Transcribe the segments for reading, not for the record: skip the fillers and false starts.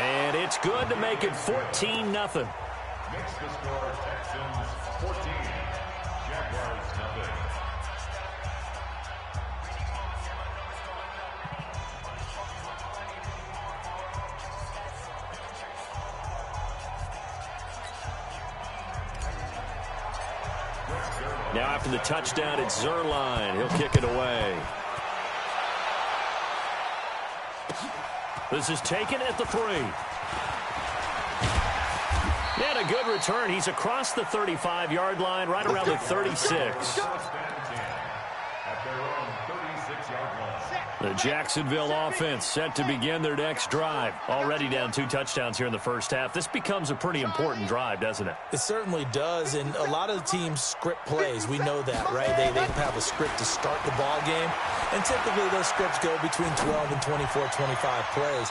And it's good to make it 14-0. Makes the score Texans 14, Jaguars 0. Now after the touchdown, it's Zerline. He'll kick it away. This is taken at the 3. And a good return. He's across the 35-yard line, right around the 36. The Jacksonville offense set to begin their next drive. Already down 2 touchdowns here in the first half. This becomes a pretty important drive, doesn't it? It certainly does, and a lot of the teams script plays. We know that, right? They have a script to start the ball game, and typically those scripts go between 12 and 24, 25 plays.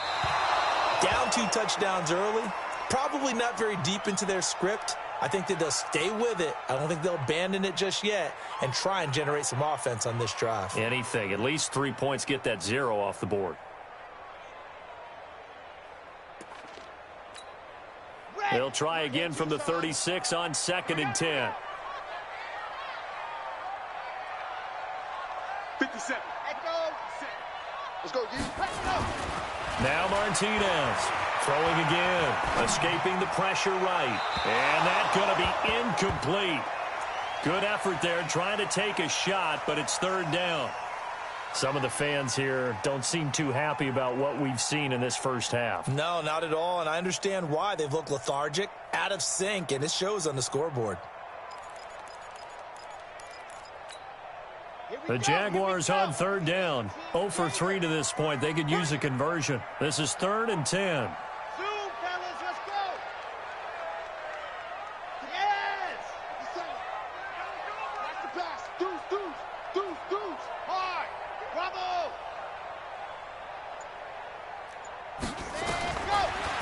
Down 2 touchdowns early, probably not very deep into their script. I think that they'll stay with it. I don't think they'll abandon it just yet and try and generate some offense on this drive. Anything. At least 3 points, get that 0 off the board. They'll try again from the 36 on 2nd and 10. 57. Let's go, D. Let's go. Now Martinez. Throwing again. Escaping the pressure right. And that's going to be incomplete. Good effort there trying to take a shot, but it's 3rd down. Some of the fans here don't seem too happy about what we've seen in this first half. No, not at all, and I understand why. They've looked lethargic, out of sync, and it shows on the scoreboard. The Jaguars on 3rd down. 0 for 3 to this point. They could use a conversion. This is 3rd and 10.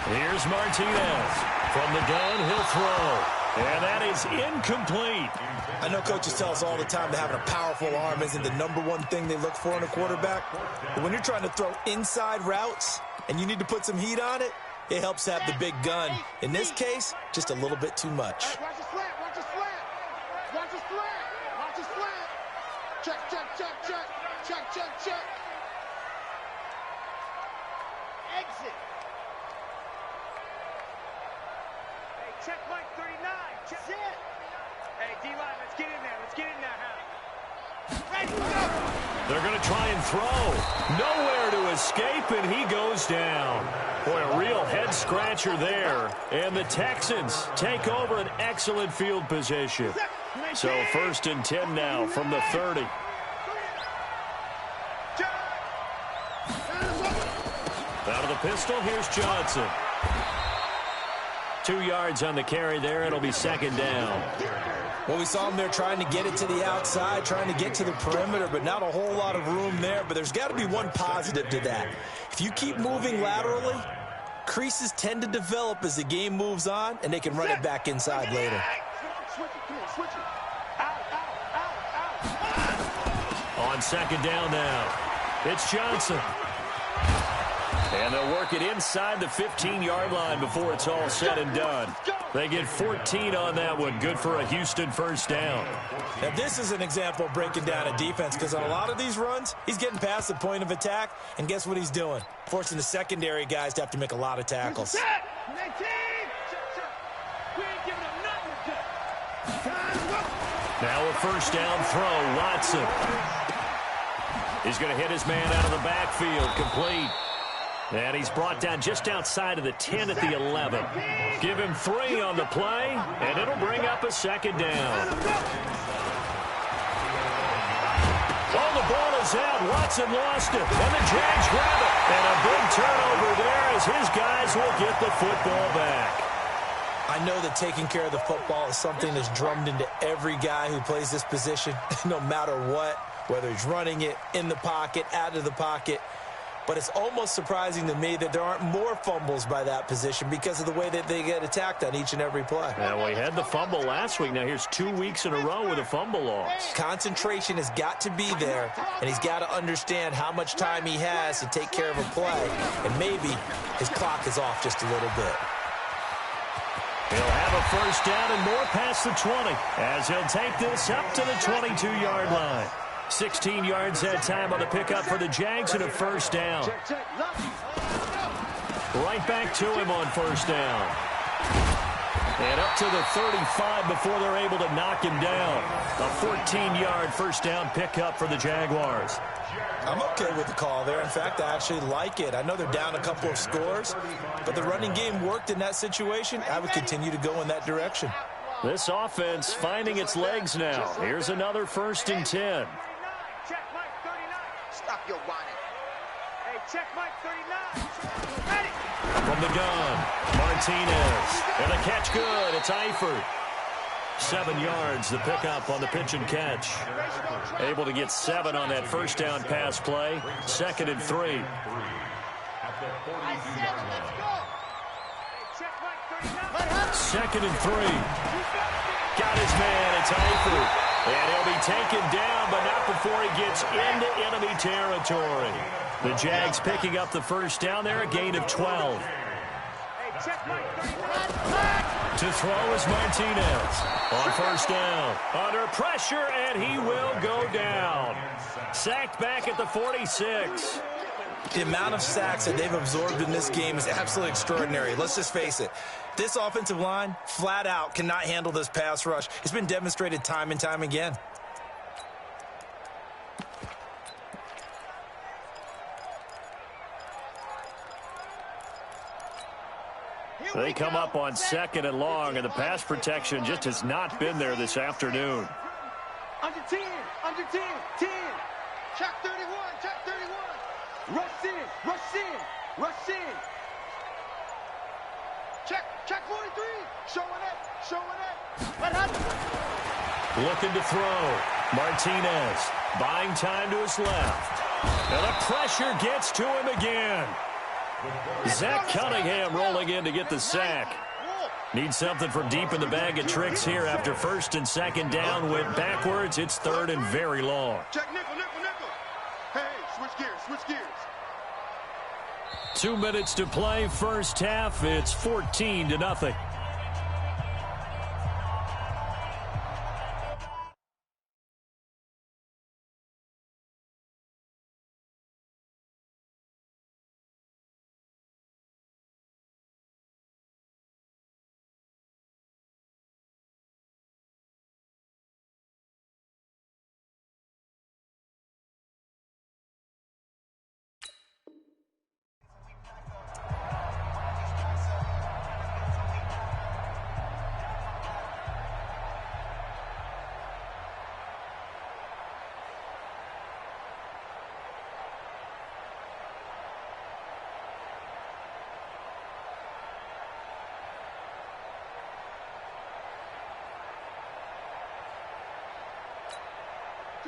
Here's Martinez. From the gun, he'll throw. And that is incomplete. I know coaches tell us all the time that having a powerful arm isn't the #1 thing they look for in a quarterback. But when you're trying to throw inside routes and you need to put some heat on it, it helps to have the big gun. In this case, just a little bit too much. Hey, watch the slant, watch the slant. Watch the slant, watch the slant. Check, check, check, check. Check, check, check. Exit. Hey, check point 39. Check it. Hey, D-line, let's get in there. Let's get in there, Hal. Ready, go. They're going to try and throw. Nowhere to escape, and he goes down. Boy, a real head-scratcher there. And the Texans take over an excellent field position. So 1st and 10 now from the 30. Out of the pistol, here's Johnson. 2 yards on the carry there. It'll be 2nd down. Well, we saw him there trying to get it to the outside, trying to get to the perimeter, but not a whole lot of room there. But there's got to be one positive to that. If you keep moving laterally, creases tend to develop as the game moves on, and they can run it back inside later. On 2nd down now, it's Johnson. And they'll work it inside the 15-yard line before it's all said and done. They get 14 on that one. Good for a Houston 1st down. Now, this is an example of breaking down a defense, because on a lot of these runs, he's getting past the point of attack, and guess what he's doing? Forcing the secondary guys to have to make a lot of tackles. Now a 1st down throw, Watson. He's going to hit his man out of the backfield, complete. And he's brought down just outside of the 10 at the 11. Give him 3 on the play, and it'll bring up a 2nd down. Oh, the ball is out. Watson lost it, and the Jags grab it. And a big turnover there as his guys will get the football back. I know that taking care of the football is something that's drummed into every guy who plays this position, no matter what, whether he's running it, in the pocket, out of the pocket. but it's almost surprising to me that there aren't more fumbles by that position because of the way that they get attacked on each and every play. Yeah, we had the fumble last week. Now here's 2 weeks in a row with a fumble loss. Concentration has got to be there, and he's got to understand how much time he has to take care of a play, and maybe his clock is off just a little bit. He'll have a first down and more past the 20 as he'll take this up to the 22-yard line. 16 yards that time on the pickup for the Jags and a first down. Right back to him on first down. And up to the 35 before they're able to knock him down. A 14-yard first down pickup for the Jaguars. I'm okay with the call there. In fact, I actually like it. I know they're down a couple of scores, but the running game worked in that situation. I would continue to go in that direction. This offense finding its legs now. Here's another 1st and 10. Check Mike 39. Stop your whining. Hey, check Mike 39. Ready. From the gun, Martinez. And the catch good. It's Eifert. 7 yards, the pickup on the pitch and catch. Able to get 7 on that first down pass play. 2nd and 3. Second and 3. Got his man. It's Eifert. And he'll be taken down, but not before he gets into enemy territory. The Jags picking up the first down there, a gain of 12. To throw is Martinez. On first down. Under pressure, and he will go down. Sacked back at the 46. The amount of sacks that they've absorbed in this game is absolutely extraordinary. Let's just face it. This offensive line, flat out, cannot handle this pass rush. It's been demonstrated time and time again. They come up on 2nd and long, and the pass protection just has not been there this afternoon. Under 10, under 10, 10. Check 31, check 31. Rush in, rush in, rush in. Check 43. Showing up. Looking to throw. Martinez buying time to his left. And the pressure gets to him again. Zach Cunningham rolling in to get the sack. Needs something from deep in the bag of tricks here after 1st and 2nd down. Went backwards. It's 3rd and very long. Check nickel. Hey, switch gears. 2 minutes to play first half. It's 14-0.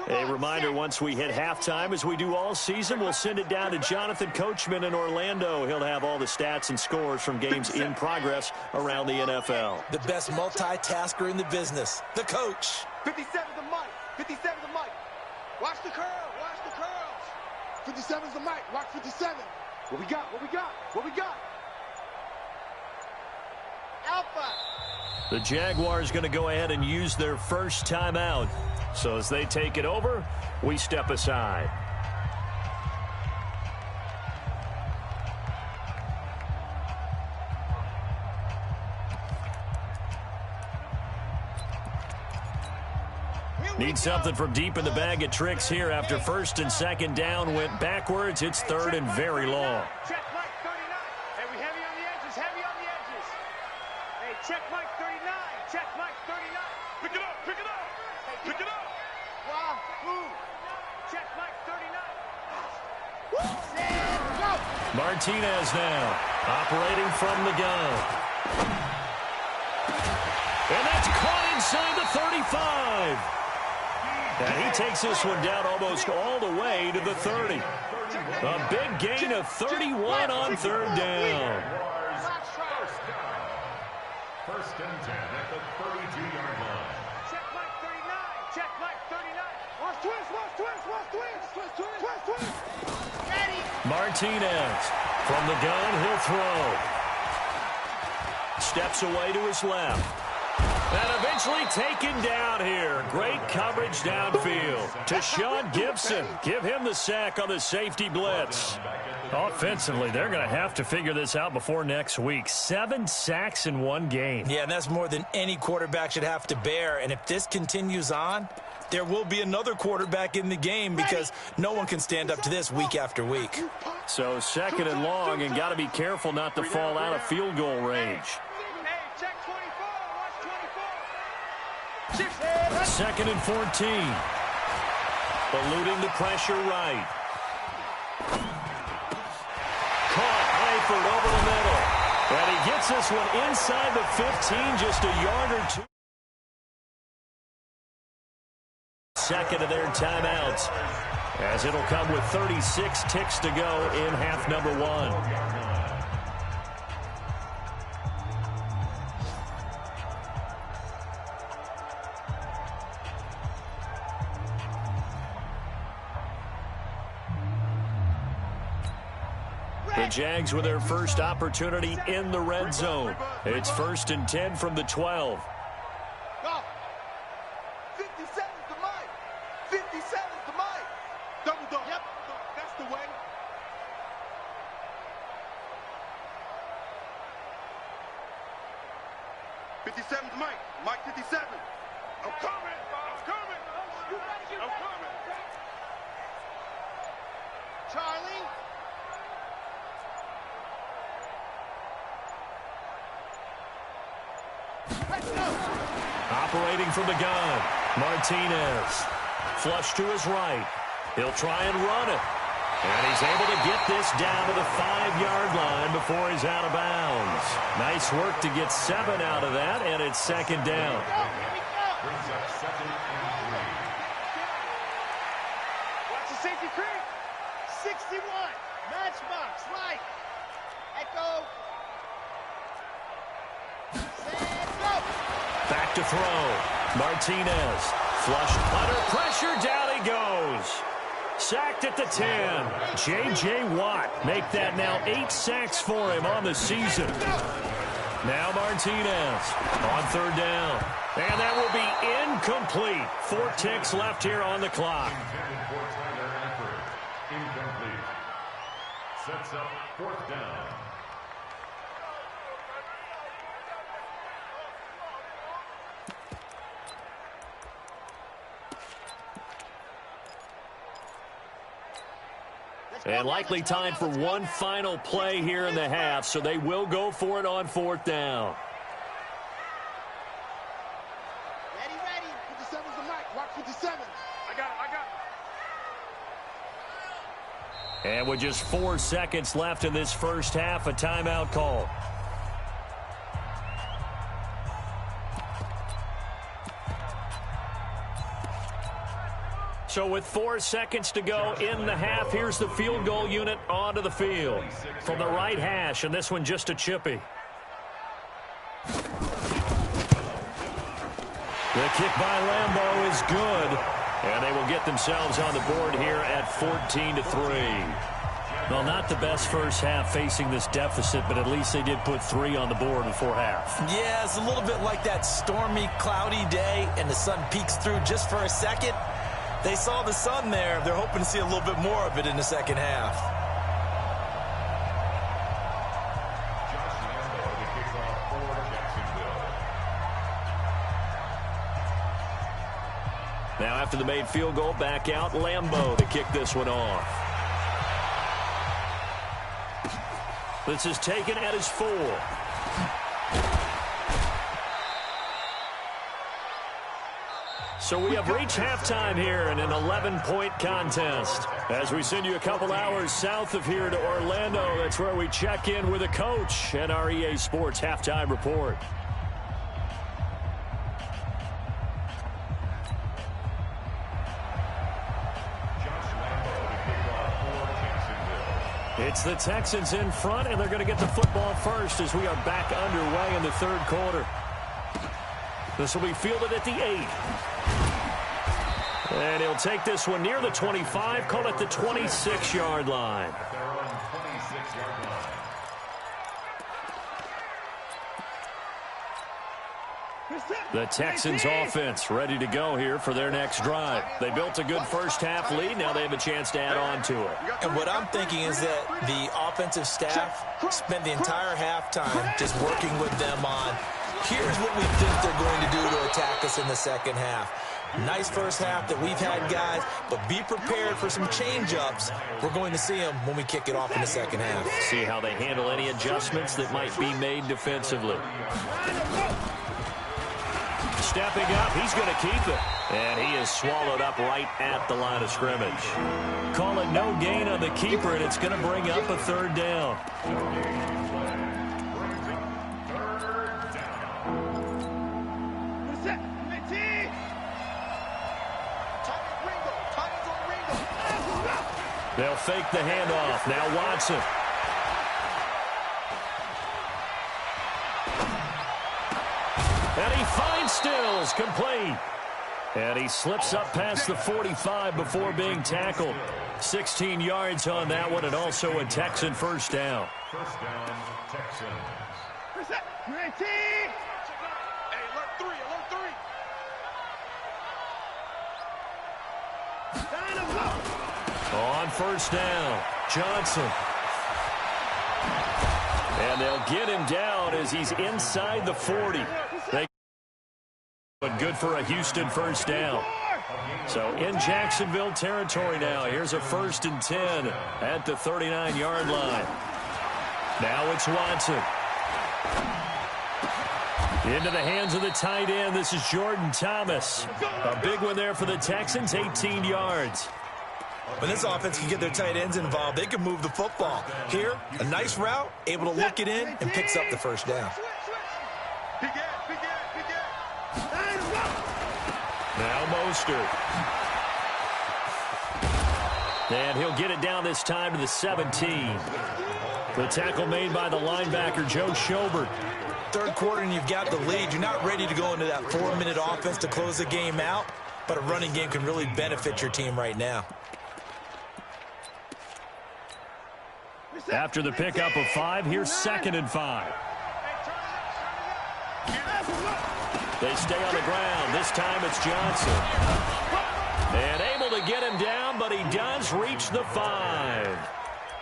A reminder, once we hit halftime, as we do all season, we'll send it down to Jonathan Coachman in Orlando. He'll have all the stats and scores from games in progress around the NFL. The best multitasker in the business, the coach. 57's the mic. 57's the mic. Watch the curl. 57's the mic. Watch 57. What we got? Alpha. The Jaguars going to go ahead and use their first timeout. So as they take it over, we step aside. Need something from deep in the bag of tricks here after 1st and 2nd down. Went backwards. It's 3rd and very long. Check Mike 39. Hey, we heavy on the edges. Hey, check Mike 39. Check Mike 39. Pick it up. Wow. Move. Check Mike 39. Go. Martinez now operating from the gun. And that's caught inside the 35. And he takes this one down almost all the way to the 30. A big gain of 31 on third down. First and 10 at the 32-yard line. Check Mike 39. Check Mike 39. Watch twist, watch twist, watch twist. Twist, twist, twist, twist. Ready. Martinez from the gun, he'll throw. Steps away to his left. And eventually taken down here. Great coverage downfield. To Sean Gibson. Give him the sack on the safety blitz. Offensively, they're going to have to figure this out before next week. 7 sacks in one game. Yeah, and that's more than any quarterback should have to bear. And if this continues on, there will be another quarterback in the game because no one can stand up to this week after week. So second and long, and got to be careful not to fall out of field goal range. Check 24. Watch 24. Second and 14. Eluding the pressure right. Caught Eifert over the middle. And he gets this one inside the 15, just a yard or two. Second of their timeouts, as it'll come with 36 ticks to go in half number 1. The Jags with their first opportunity in the red zone. It's first and 10 from the 12. Go. 57's the mic. 57's the mic. Double dog. Yep. That's the way. 57's Mike. Mike 57. I'm coming. I'm coming. I'm coming. Charlie. Operating from the gun, Martinez. Flush to his right. He'll try and run it. And he's able to get this down to the 5-yard line before he's out of bounds. Nice work to get 7 out of that, and it's second down. Brings up second and 3. Watch the safety creep. 61. Matchbox. Right. Echo. Back to throw. Martinez. Flush punter. Pressure. Down he goes. Sacked at the 10. J.J. Watt. Make that now 8 sacks for him on the season. Now Martinez on third down. And that will be incomplete. 4 ticks left here on the clock. Incomplete. Sets up fourth down. And likely time for one final play here in the half, so they will go for it on fourth down. Ready. 57's the mic. Watch 57. I got it. And with just 4 seconds left in this first half, a timeout call. So with 4 seconds to go in the half, here's the field goal unit onto the field. From the right hash, and this one just a chippy. The kick by Lambeau is good. And they will get themselves on the board here at 14-3. Well, not the best first half facing this deficit, but at least they did put 3 on the board before half. Yeah, it's a little bit like that stormy, cloudy day, and the sun peeks through just for a second. They saw the sun there. They're hoping to see a little bit more of it in the second half. Josh Lambeau to kick off for Jacksonville. Now after the made field goal, back out Lambeau to kick this one off. This is taken at his 4. So we have reached halftime here in an 11-point contest. As we send you a couple hours south of here to Orlando, that's where we check in with a coach and our EA Sports halftime report. It's the Texans in front, and they're going to get the football first as we are back underway in the third quarter. This will be fielded at the 8. And he'll take this one near the 25, call it the 26-yard line. The Texans offense ready to go here for their next drive. They built a good first-half lead. Now they have a chance to add on to it. And what I'm thinking is that the offensive staff spent the entire halftime just working with them on, here's what we think they're going to do to attack us in the second half. Nice first half that we've had, guys, but be prepared for some change-ups. We're going to see them when we kick it off in the second half. See how they handle any adjustments that might be made defensively. Stepping up, he's going to keep it. And he is swallowed up right at the line of scrimmage. Call it no gain on the keeper, and it's going to bring up a third down. They'll fake the handoff. Now Watson. And he finds Stills, complete. And he slips up past the 45 before being tackled. 16 yards on that one, and also a Texan first down. First down, Texans. Hey, alert 3, alert 3. On first down, Johnson. And they'll get him down as he's inside the 40. But good for a Houston first down. So in Jacksonville territory now. Here's a 1st and 10 at the 39-yard line. Now it's Watson. Into the hands of the tight end. This is Jordan Thomas. A big one there for the Texans, 18 yards. When this offense can get their tight ends involved, they can move the football. Here, a nice route, able to look it in, and picks up the first down. Now Mostert. And he'll get it down this time to the 17. The tackle made by the linebacker, Joe Schobert. Third quarter and you've got the lead. You're not ready to go into that 4-minute offense to close the game out, but a running game can really benefit your team right now. After the pickup of 5, here's 2nd and 5. They stay on the ground. This time it's Johnson. And able to get him down, but he does reach the 5.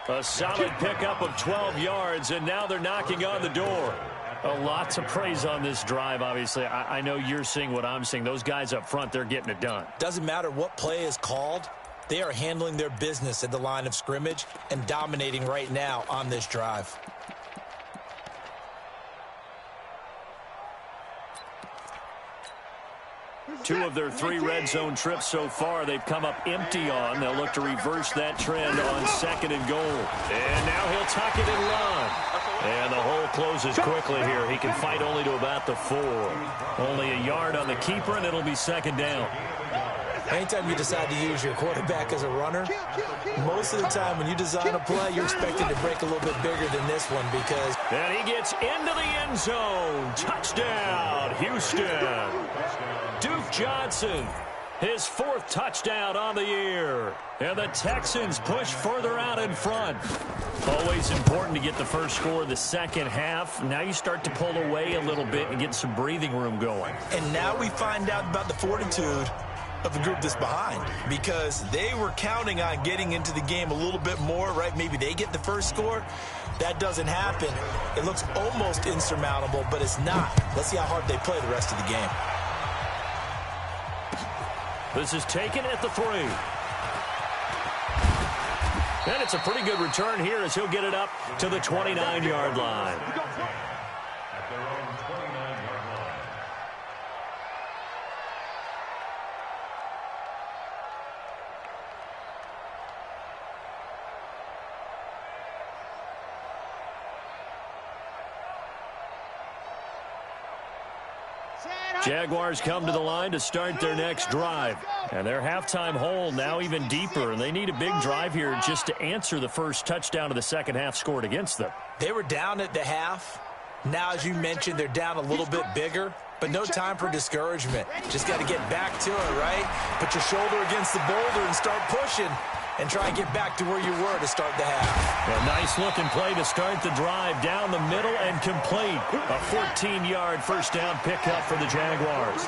A solid pickup of 12 yards, and now they're knocking on the door. A lot to praise on this drive, obviously. I know you're seeing what I'm seeing. Those guys up front, they're getting it done. Doesn't matter what play is called. They are handling their business at the line of scrimmage and dominating right now on this drive. Two of their 3 red zone trips so far, they've come up empty on. They'll look to reverse that trend on 2nd and goal. And now he'll tuck it and run. And the hole closes quickly here. He can fight only to about the 4. Only a yard on the keeper, and it'll be 2nd down. Anytime you decide to use your quarterback as a runner, most of the time when you design a play, you're expected to break a little bit bigger than this one because... And he gets into the end zone. Touchdown, Houston. Duke Johnson, his 4th touchdown on the year. And the Texans push further out in front. Always important to get the first score of the second half. Now you start to pull away a little bit and get some breathing room going. And now we find out about the fortitude of the group that's behind, because they were counting on getting into the game a little bit more, right? Maybe they get the first score. That doesn't happen. It looks almost insurmountable, but it's not. Let's see how hard they play the rest of the game. This is taken at the 3. And it's a pretty good return here as he'll get it up to the 29-yard line. At their own 29-yard line. Jaguars come to the line to start their next drive. And their halftime hole now even deeper. And they need a big drive here just to answer the first touchdown of the second half scored against them. They were down at the half. Now, as you mentioned, they're down a little bit bigger. But no time for discouragement. Just got to get back to it, right? Put your shoulder against the boulder and start pushing. And try and get back to where you were to start the half. A nice-looking play to start the drive down the middle and complete. A 14-yard first down pickup for the Jaguars.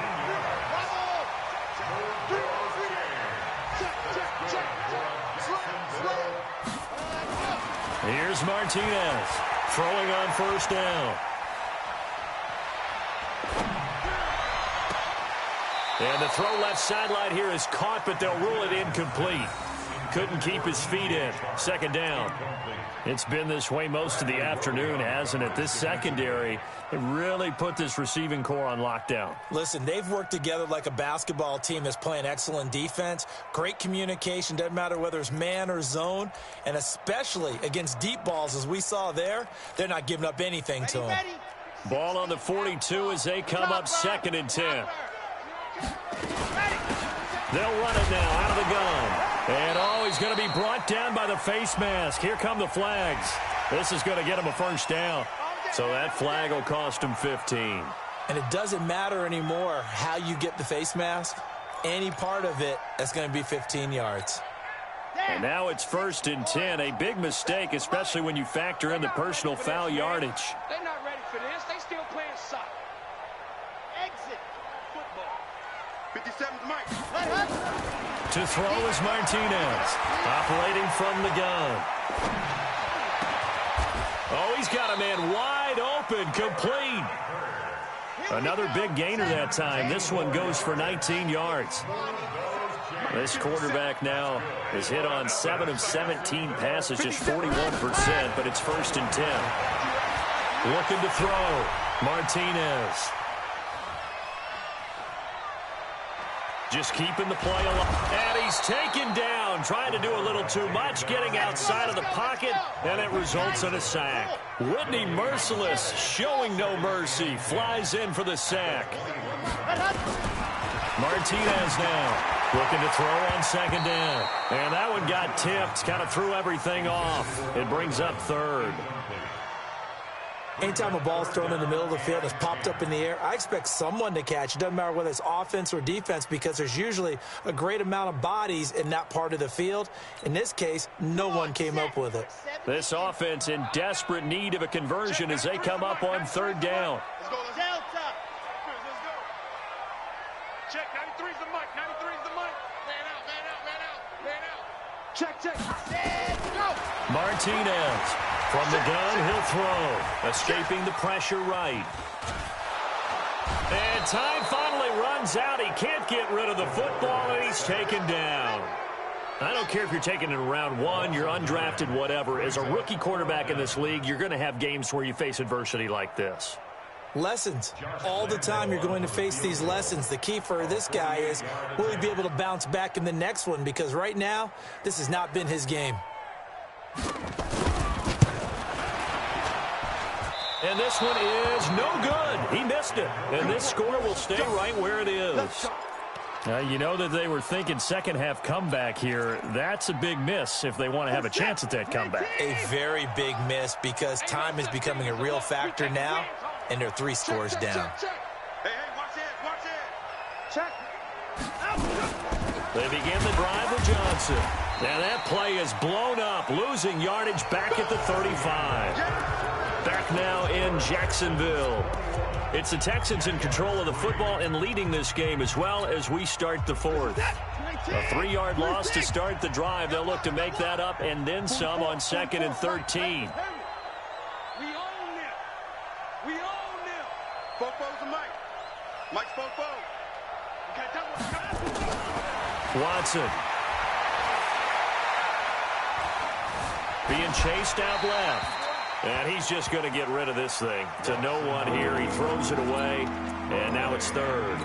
Here's Martinez throwing on first down. And the throw left sideline here is caught, but they'll rule it incomplete. Couldn't keep his feet in. Second down. It's been this way most of the afternoon, hasn't it? This secondary, it really put this receiving core on lockdown. Listen, they've worked together like a basketball team that's playing excellent defense. Great communication. Doesn't matter whether it's man or zone. And especially against deep balls, as we saw there, they're not giving up anything to them. Ball on the 42 as they come up 2nd and 10. They'll run it now out of the gun. And, he's going to be brought down by the face mask. Here come the flags. This is going to get him a first down. So that flag will cost him 15. And it doesn't matter anymore how you get the face mask. Any part of it, that's going to be 15 yards. And now it's 1st and 10. A big mistake, especially when you factor in the personal foul yardage. They're not ready for this. They still playing soccer. Exit. Football. 57's Mike. To throw is Martinez, operating from the gun. Oh, he's got a man wide open, complete. Another big gainer that time. This one goes for 19 yards. This quarterback now is hit on 7 of 17 passes, just 41%, but it's 1st and 10. Looking to throw, Martinez. Just keeping the play alive. And he's taken down, trying to do a little too much, getting outside of the pocket, and it results in a sack. Whitney Merciless, showing no mercy, flies in for the sack. Martinez now looking to throw on 2nd down. And that one got tipped, kind of threw everything off. It brings up 3rd. Anytime a ball's thrown in the middle of the field, it's popped up in the air, I expect someone to catch. It doesn't matter whether it's offense or defense because there's usually a great amount of bodies in that part of the field. In this case, no one came up with it. This offense in desperate need of a conversion as they come up on 3rd down. Let's go. Delta. Let's go. Check. 93's the mic. 93's the mic. Man out. Check. Let's go. Martinez. From the gun, he'll throw. Escaping the pressure right. And time finally runs out. He can't get rid of the football, and he's taken down. I don't care if you're taking it in round 1, you're undrafted, whatever. As a rookie quarterback in this league, you're going to have games where you face adversity like this. Lessons. All the time you're going to face these lessons. The key for this guy is, will he be able to bounce back in the next one? Because right now, this has not been his game. And this one is no good. He missed it. And this score will stay right where it is. You know that they were thinking second half comeback here. That's a big miss if they want to have a chance at that comeback. A very big miss because time is becoming a real factor now, and they're 3 scores down. Hey, watch it. Check. They begin the drive with Johnson. Now that play is blown up, losing yardage back at the 35. Back now in Jacksonville. It's the Texans in control of the football and leading this game as well as we start the 4th. A 3-yard loss to start the drive. They'll look to make that up and then some on 2nd and 13. We own them. We own them. Fofo's the mic. Mike's Fofo. Watson. Being chased out left. And he's just going to get rid of this thing. To no one here. He throws it away. And now it's 3rd.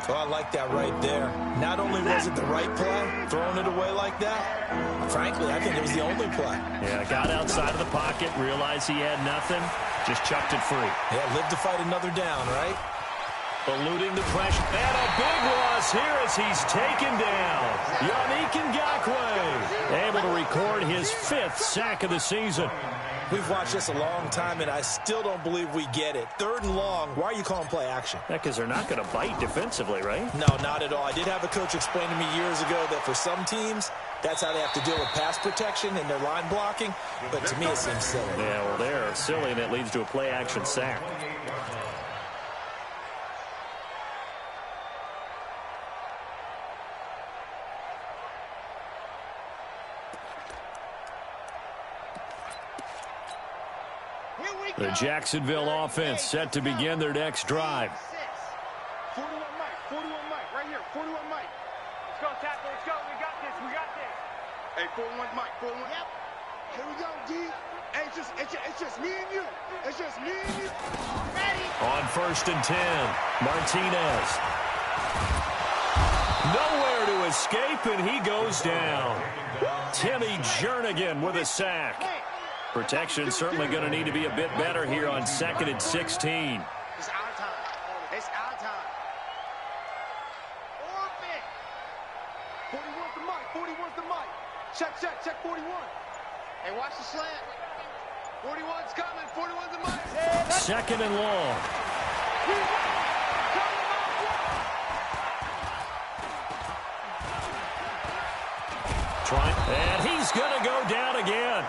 Oh, I like that right there. Not only was it the right play, throwing it away like that, frankly, I think it was the only play. Yeah, got outside of the pocket, realized he had nothing, just chucked it free. Yeah, live to fight another down, right? Eluding the pressure. And a big loss here as he's taken down. Yannick Ngakoue able to record his 5th sack of the season. We've watched this a long time, and I still don't believe we get it. 3rd and long, why are you calling play action? Yeah, because they're not going to bite defensively, right? No, not at all. I did have a coach explain to me years ago that for some teams, that's how they have to deal with pass protection and their line blocking. But to me, it seems silly. Yeah, well, they're silly, and it leads to a play action sack. The Jacksonville offense set to begin their next drive. 41 Mike, right here, 41 Mike. Let's go, tackle, let's go, we got this. Hey, 41 Mike, 41. Yep. Here we go, D. Hey, it's just me and you. It's just me and you. Ready. On 1st and 10, Martinez. Nowhere to escape, and he goes down. Timmy Jernigan with a sack. Protection certainly going to need to be a bit better here on 2nd and 16. It's our time. It's our time. Orbit. 41's the mic. 41's the mic. Check 41. Hey, watch the slant. 41's coming. 41's the mic. 2nd and long. And he's going to go down again.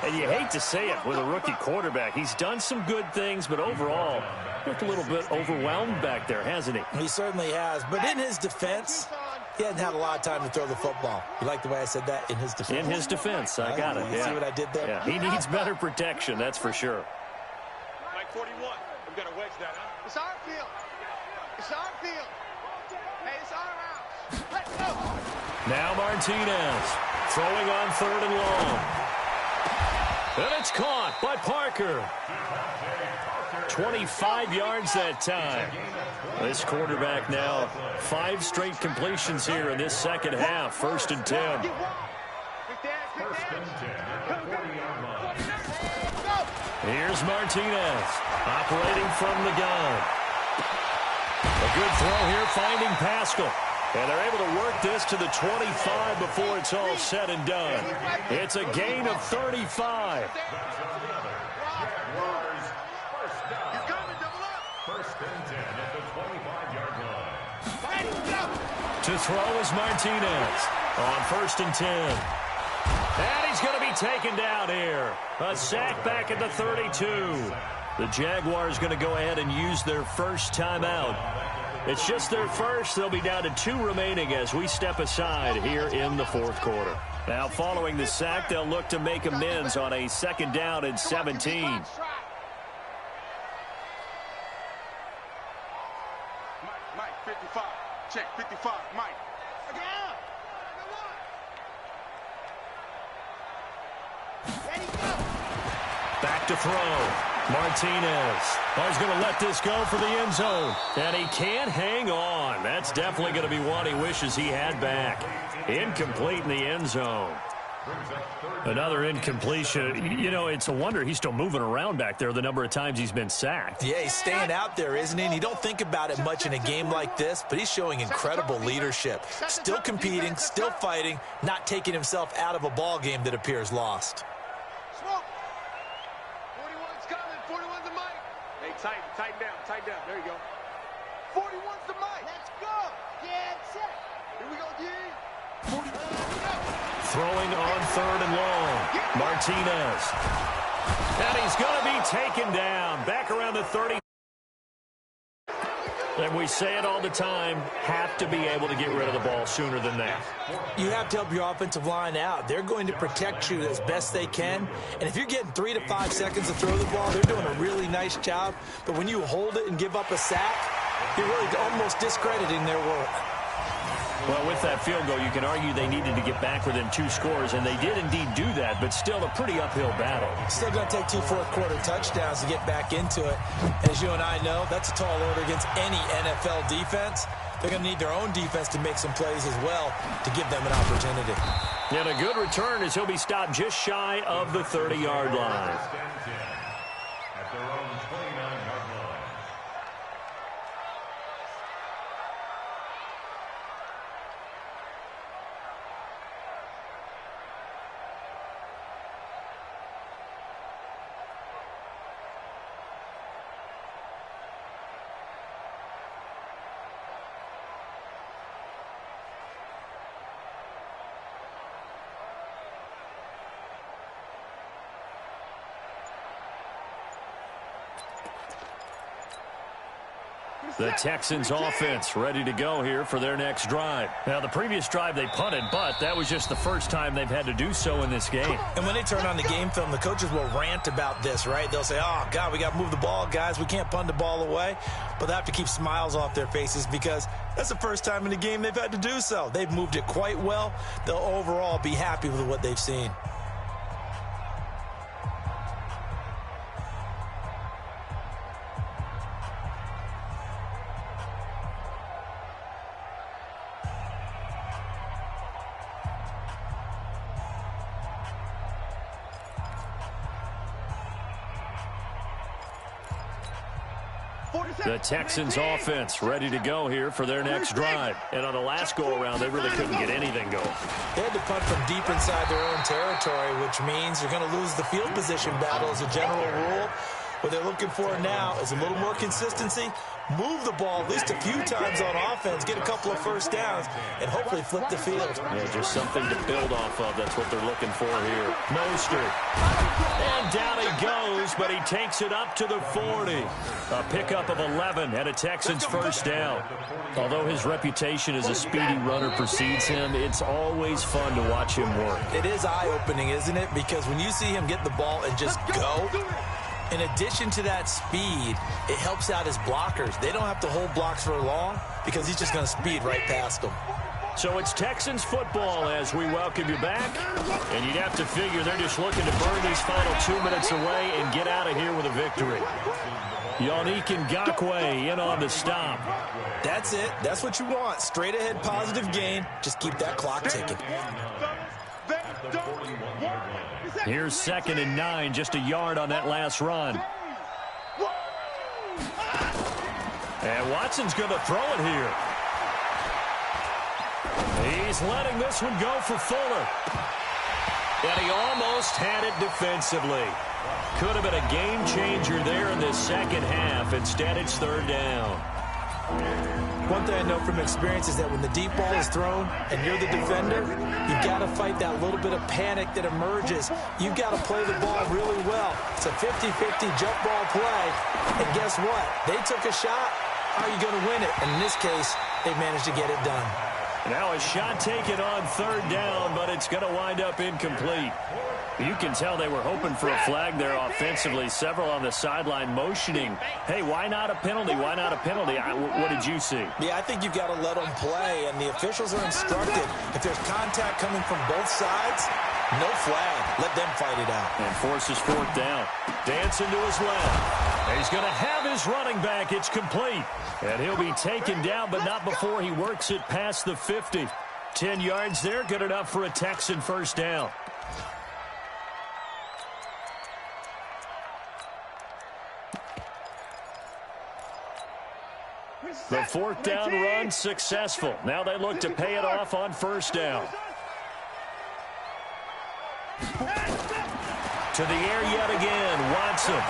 And you hate to say it with a rookie quarterback. He's done some good things, but overall, looked a little bit overwhelmed back there, hasn't he? He certainly has. But in his defense, he hasn't had a lot of time to throw the football. You like the way I said that? In his defense? In his defense. I got it. You see what I did there? Yeah, he needs better protection, that's for sure. Mike 41. We've got to wedge that, huh? It's our field. It's our field. Hey, it's our house. Let's go. Now Martinez throwing on 3rd and long. And it's caught by Parker. 25 yards that time. This quarterback now 5 straight completions here in this second half. 1st and 10. Here's Martinez operating from the gun. A good throw here finding Pascal. And they're able to work this to the 25 before it's all said and done. It's a gain of 35. To throw is Martinez on 1st and 10. And he's going to be taken down here. A sack back at the 32. The Jaguars going to go ahead and use their first timeout. It's just their first. They'll be down to 2 remaining as we step aside here in the 4th quarter. Now, following the sack, they'll look to make amends on a 2nd down and 17. Mike, 55. Check, 55. Mike. Again. Ready, go. Back to throw. Martinez. He's going to let this go for the end zone. And he can't hang on. That's definitely going to be one he wishes he had back. Incomplete in the end zone. Another incompletion. You know, it's a wonder he's still moving around back there the number of times he's been sacked. Yeah, he's staying out there, isn't he? And you don't think about it much in a game like this, but he's showing incredible leadership. Still competing, still fighting, not taking himself out of a ball game that appears lost. Tighten down. There you go. 41's the mic. Let's go. Get set. Here we go, D. 40. Throwing on 3rd and long. Martinez. And he's going to be taken down. Back around the 30. And we say it all the time, have to be able to get rid of the ball sooner than that. You have to help your offensive line out. They're going to protect you as best they can. And if you're getting 3 to 5 seconds to throw the ball, they're doing a really nice job. But when you hold it and give up a sack, you're really almost discrediting their work. Well, with that field goal, you can argue they needed to get back within 2 scores, and they did indeed do that, but still a pretty uphill battle. Still going to take 2 fourth-quarter touchdowns to get back into it. As you and I know, that's a tall order against any NFL defense. They're going to need their own defense to make some plays as well to give them an opportunity. And a good return as he'll be stopped just shy of the 30-yard line. At their own 29-yard line. The Texans offense ready to go here for their next drive. Now, the previous drive they punted, but that was just the first time they've had to do so in this game. And when they turn on the game film, the coaches will rant about this, right? They'll say, oh, God, we got to move the ball, guys. We can't punt the ball away. But they have to keep smiles off their faces because that's the first time in the game they've had to do so. They've moved it quite well. They'll overall be happy with what they've seen. The Texans offense ready to go here for their next drive. And on the last go-around, they really couldn't get anything going. They had to punt from deep inside their own territory, which means you're going to lose the field position battle as a general rule. What they're looking for now is a little more consistency, move the ball at least a few times on offense, get a couple of first downs, and hopefully flip the field. Yeah, just something to build off of. That's what they're looking for here. Mostert. And down he goes, but he takes it up to the 40. A pickup of 11 and a Texans first down. Although his reputation as a speedy runner precedes him, it's always fun to watch him work. It is eye-opening, isn't it? Because when you see him get the ball and just go, in addition to that speed, it helps out his blockers. They don't have to hold blocks for long because he's just going to speed right past them. So it's Texans football as we welcome you back. And you'd have to figure they're just looking to burn these final 2 minutes away and get out of here with a victory. Yannick Ngakoue in on the stop. That's it. That's what you want. Straight ahead positive gain. Just keep that clock ticking. Here's 2nd and 9, just a yard on that last run. And Watson's going to throw it here. He's letting this one go for Fuller. And he almost had it defensively. Could have been a game changer there in this second half. Instead, it's 3rd down. One thing I know from experience is that when the deep ball is thrown and you're the defender, you've got to fight that little bit of panic that emerges. You've got to play the ball really well. It's a 50-50 jump ball play. And guess what? They took a shot. How are you going to win it? And in this case, they managed to get it done. Now a shot taken on 3rd down, but it's going to wind up incomplete. You can tell they were hoping for a flag there offensively. Several on the sideline motioning. Hey, why not a penalty? Why not a penalty? What did you see? Yeah, I think you've got to let them play, and the officials are instructed. If there's contact coming from both sides, no flag. Let them fight it out. And forces 4th down. Dancing to his left. He's going to have his running back. It's complete. And he'll be taken down, but not before he works it past the 50. 10 yards there, good enough for a Texan first down. The 4th down run successful. Now they look to pay it off on 1st down. To the air yet again, Watson.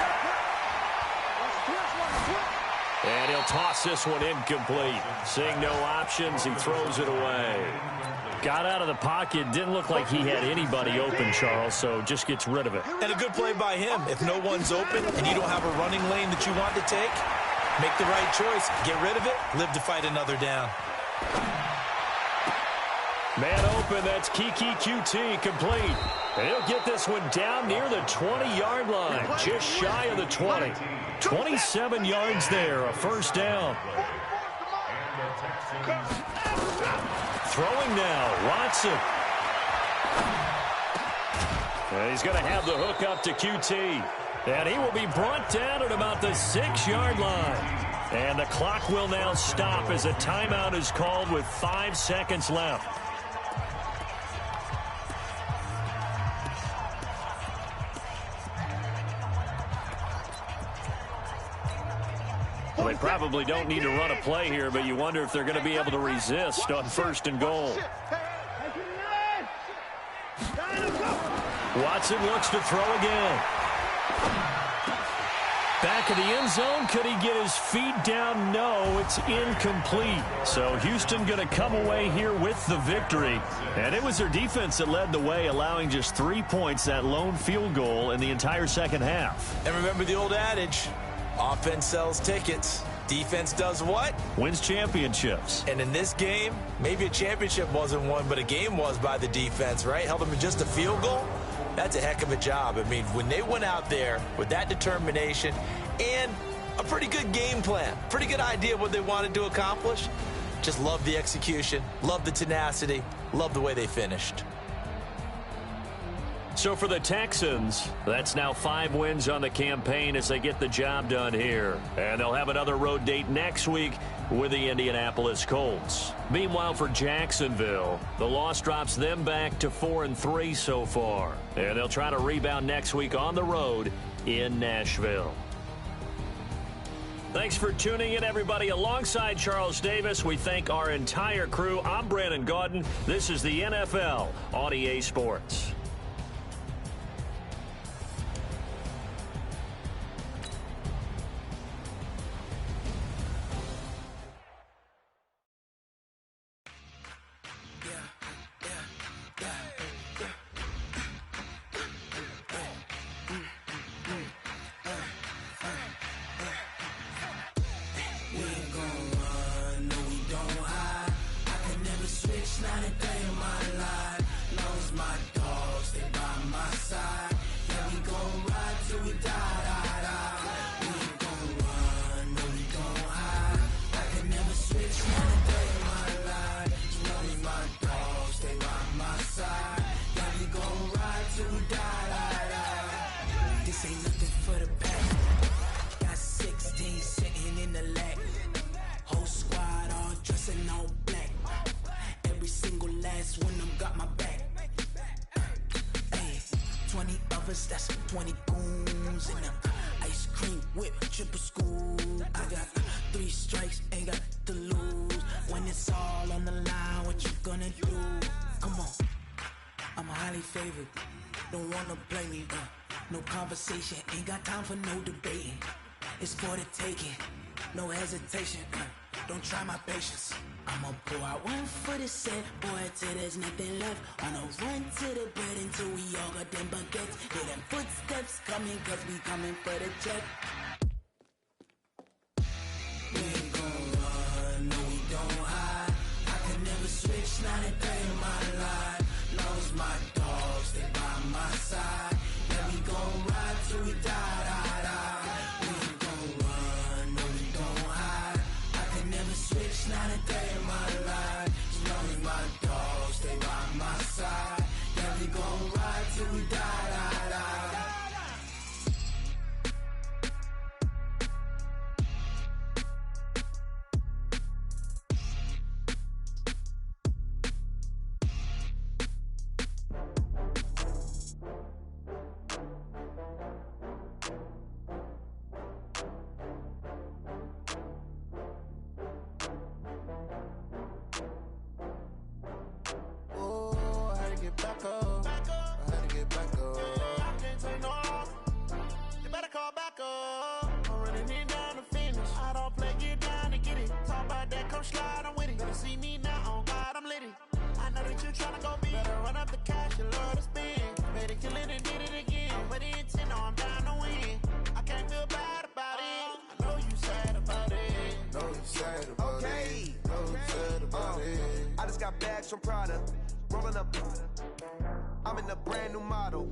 And he'll toss this one incomplete. Seeing no options, he throws it away. Got out of the pocket, didn't look like he had anybody open, Charles, so just gets rid of it. And a good play by him. If no one's open and you don't have a running lane that you want to take, make the right choice. Get rid of it. Live to fight another down. Man open, that's Kiki QT complete. And he'll get this one down near the 20-yard line, just shy of the 20. 27 yards there, a first down. Throwing now, Watson. And he's going to have the hook up to QT. And he will be brought down at about the 6-yard line. And the clock will now stop as a timeout is called with 5 seconds left. Well, they probably don't need to run a play here, but you wonder if they're going to be able to resist on 1st and goal. Watson looks to throw again. Back of the end zone. Could he get his feet down? No, it's incomplete. So Houston going to come away here with the victory. And it was their defense that led the way, allowing just 3 points, that lone field goal in the entire second half. And remember the old adage, offense sells tickets. Defense does what? Wins championships. And in this game, maybe a championship wasn't won, but a game was by the defense, right? Held them to just a field goal. That's a heck of a job. I mean, when they went out there with that determination and a pretty good game plan, pretty good idea of what they wanted to accomplish, just love the execution, love the tenacity, love the way they finished. So for the Texans, that's now 5 wins on the campaign as they get the job done here. And they'll have another road date next week with the Indianapolis Colts. Meanwhile, for Jacksonville, the loss drops them back to 4-3 so far. And they'll try to rebound next week on the road in Nashville. Thanks for tuning in, everybody. Alongside Charles Davis, we thank our entire crew. I'm Brandon Gaudin. This is the NFL on EA Sports. That's 20 goons and a ice cream whip, triple scoop. I got 3 strikes, ain't got to lose. When it's all on the line, what you gonna do? Come on, I'm highly favored. Don't wanna play me, no conversation. Ain't got time for no debating. It's for the taking, no hesitation. Don't try my patience. I'ma pour out one for the set, boy, till there's nothing left. On a run to the bed until we all got them baguettes. Hear them footsteps coming, cause we coming for the check. We ain't gon' run, no we don't hide. I can never switch, not a day in my life. Lost my dogs, they by my side. Yeah, we gon' ride till we die, die, die. We ain't gon' run, no we don't hide. I can never switch, not a day in my life. As long as my dogs stay by my side. Yeah, we gon' ride till we die, die, die. Back up. I had to get back up. I can't take no loss. You better call back up. I'm running it down to finish. I don't play, get down to get it. Talk about that, come slide, I'm with it. Better see me now, on God, I'm lit it. I know that you tryna go big. Better run up the cash, you love to spend. Better kill it and did it again. But the intent, no, I'm down to win. I can't feel bad about it. I know you sad about it. Know you sad about it. Know you sad about it. I just got bags from Prada. Rolling up, I'm in a brand new model.